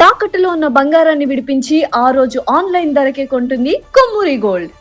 తాకట్టులో ఉన్న బంగారాన్ని విడిపించి ఆ రోజు ఆన్లైన్ ధరకే కొంటుంది కొమ్మూరి గోల్డ్.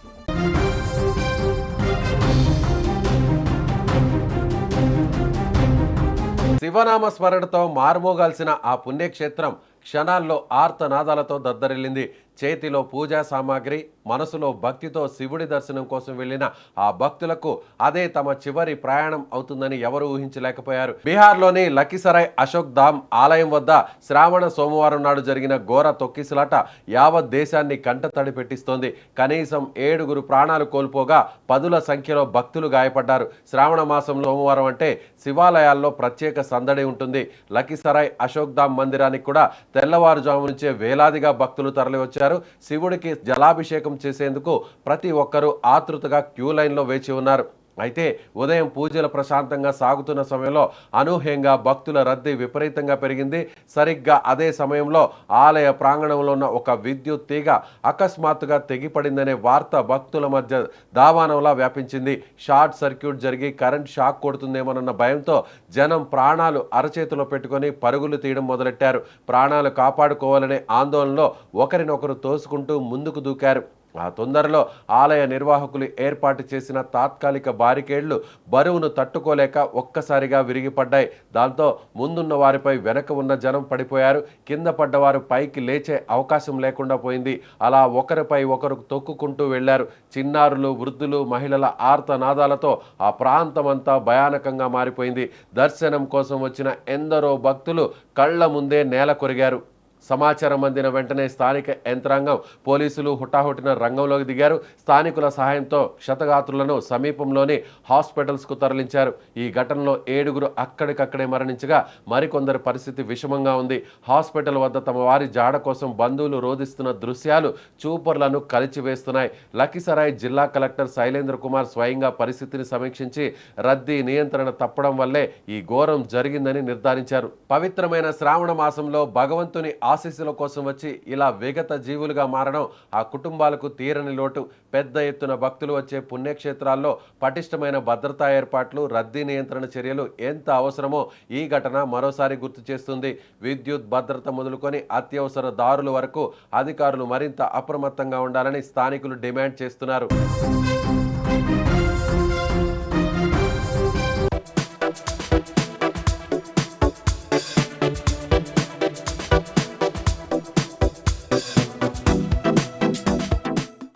శివనామ స్మరణతో మారుమోగాల్సిన ఆ పుణ్యక్షేత్రం క్షణాల్లో ఆర్తనాదాలతో దద్దరిల్లింది. చేతిలో పూజా సామాగ్రి, మనసులో భక్తితో శివుడి దర్శనం కోసం వెళ్లిన ఆ భక్తులకు అదే తమ చివరి ప్రయాణం అవుతుందని ఎవరు ఊహించలేకపోయారు. బీహార్లోని లఖీసరాయ్ అశోక్ ధామ్ ఆలయం వద్ద శ్రావణ సోమవారం నాడు జరిగిన ఘోర తొక్కిసలాట యావత్ దేశాన్ని కంటతడి పెట్టిస్తోంది. కనీసం 7 ప్రాణాలు కోల్పోగా పదుల సంఖ్యలో భక్తులు గాయపడ్డారు. శ్రావణ మాసంలో సోమవారం అంటే శివాలయాల్లో ప్రత్యేక సందడి ఉంటుంది. లఖీసరాయ్ అశోక్ ధామ్ మందిరానికి కూడా తెల్లవారుజాము నుంచే వేలాదిగా భక్తులు తరలివచ్చారు. శివుడికి జలాభిషేకం చేసేందుకు ప్రతి ఒక్కరూ ఆతృతగా క్యూ లైన్లో వేచి ఉన్నారు. అయితే ఉదయం పూజలు ప్రశాంతంగా సాగుతున్న సమయంలో అనూహ్యంగా భక్తుల రద్దీ విపరీతంగా పెరిగింది. సరిగ్గా అదే సమయంలో ఆలయ ప్రాంగణంలో ఉన్న ఒక విద్యుత్ తీగ అకస్మాత్తుగా తెగిపడిందనే వార్త భక్తుల మధ్య దావానంలా వ్యాపించింది. షార్ట్ సర్క్యూట్ జరిగి కరెంట్ షాక్ కొడుతుందేమోనన్న భయంతో జనం ప్రాణాలు అరచేతిలో పెట్టుకొని పరుగులు తీయడం మొదలెట్టారు. ప్రాణాలు కాపాడుకోవాలనే ఆందోళనలో ఒకరినొకరు తోసుకుంటూ ముందుకు దూకారు. ఆ తొందరలో ఆలయ నిర్వాహకులు ఏర్పాటు చేసిన తాత్కాలిక బారికేడ్లు బరువును తట్టుకోలేక ఒక్కసారిగా విరిగిపడ్డాయి. దాంతో ముందున్న వారిపై వెనక ఉన్న జనం పడిపోయారు. కింద పడ్డవారు పైకి లేచే అవకాశం లేకుండా పోయింది. అలా ఒకరిపై ఒకరు తొక్కుకుంటూ వెళ్లారు. చిన్నారులు, వృద్ధులు, మహిళల ఆర్తనాదాలతో ఆ ప్రాంతమంతా భయానకంగా మారిపోయింది. దర్శనం కోసం వచ్చిన ఎందరో భక్తులు కళ్ల ముందే నేల కొరిగారు. సమాచారం అందిన వెంటనే స్థానిక యంత్రాంగం, పోలీసులు హుటాహుటిన రంగంలోకి దిగారు. స్థానికుల సహాయంతో క్షతగాత్రులను సమీపంలోని హాస్పిటల్స్కు తరలించారు. ఈ ఘటనలో 7 అక్కడికక్కడే మరణించగా మరికొందరి పరిస్థితి విషమంగా ఉంది. హాస్పిటల్ వద్ద తమ వారి జాడ కోసం బంధువులు రోధిస్తున్న దృశ్యాలు చూపర్లను కలిచివేస్తున్నాయి. లఖీసరాయ్ జిల్లా కలెక్టర్ శైలేంద్ర కుమార్ స్వయంగా పరిస్థితిని సమీక్షించి రద్దీ నియంత్రణ తప్పడం వల్లే ఈ ఘోరం జరిగిందని నిర్ధారించారు. పవిత్రమైన శ్రావణ మాసంలో భగవంతుని ఆశీస్సుల కోసం వచ్చి ఇలా విగత జీవులుగా మారడం ఆ కుటుంబాలకు తీరని లోటు. పెద్ద ఎత్తున భక్తులు వచ్చే పుణ్యక్షేత్రాల్లో పటిష్టమైన భద్రతా ఏర్పాట్లు, రద్దీ నియంత్రణ చర్యలు ఎంత అవసరమో ఈ ఘటన మరోసారి గుర్తు చేస్తుంది. విద్యుత్ భద్రత మొదలుకొని అత్యవసర దారుల వరకు అధికారులు మరింత అప్రమత్తంగా ఉండాలని స్థానికులు డిమాండ్ చేస్తున్నారు.